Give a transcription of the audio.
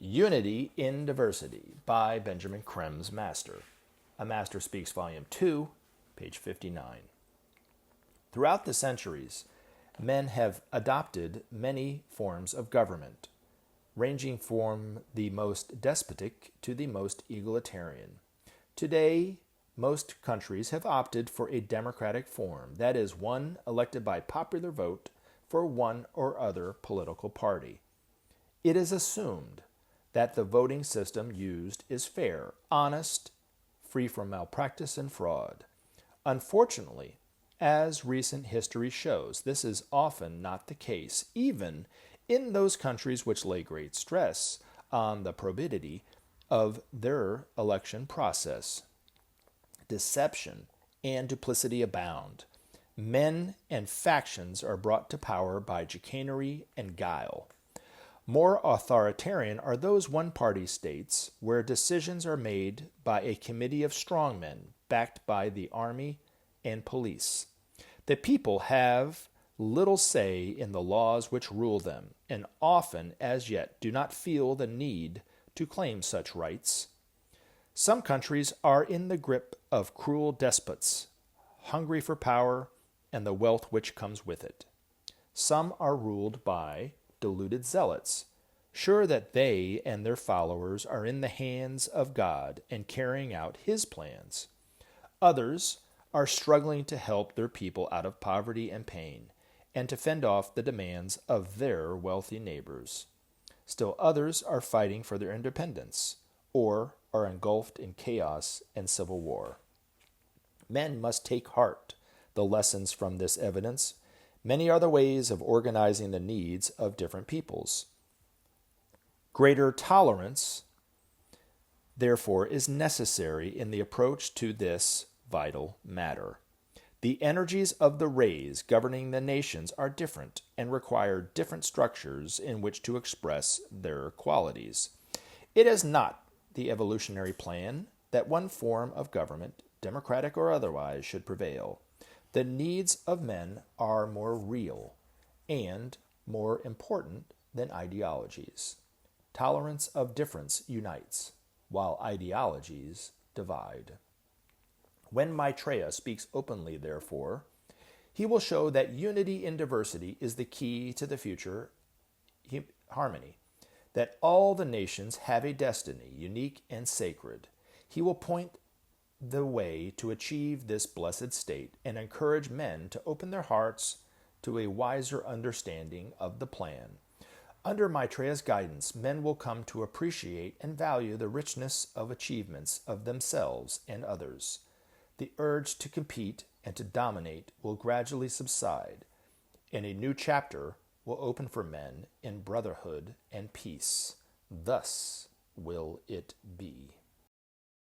Unity in Diversity by Benjamin Krem's Master. A Master Speaks, Volume 2, page 59. Throughout the centuries, men have adopted many forms of government, ranging from the most despotic to the most egalitarian. Today, most countries have opted for a democratic form, that is, one elected by popular vote for one or other political party. It is assumed that the voting system used is fair, honest, free from malpractice and fraud. Unfortunately, as recent history shows, this is often not the case, even in those countries which lay great stress on the probity of their election process. Deception and duplicity abound. Men and factions are brought to power by chicanery and guile. More authoritarian are those one-party states where decisions are made by a committee of strongmen backed by the army and police. The people have little say in the laws which rule them, and often as yet do not feel the need to claim such rights. Some countries are in the grip of cruel despots, hungry for power and the wealth which comes with it. Some are ruled by deluded zealots, sure that they and their followers are in the hands of God and carrying out His plans. Others are struggling to help their people out of poverty and pain, and to fend off the demands of their wealthy neighbors. Still others are fighting for their independence, or are engulfed in chaos and civil war. Men must take heart the lessons from this evidence. Many are the ways of organizing the needs of different peoples. Greater tolerance, therefore, is necessary in the approach to this vital matter. The energies of the rays governing the nations are different and require different structures in which to express their qualities. It is not the evolutionary plan that one form of government, democratic or otherwise, should prevail. The needs of men are more real and more important than ideologies. Tolerance of difference unites, while ideologies divide. When Maitreya speaks openly, therefore, he will show that unity in diversity is the key to the future harmony, that all the nations have a destiny, unique and sacred. He will point the way to achieve this blessed state and encourage men to open their hearts to a wiser understanding of the plan. Under Maitreya's guidance, men will come to appreciate and value the richness of achievements of themselves and others. The urge to compete and to dominate will gradually subside, and a new chapter will open for men in brotherhood and peace. Thus will it be.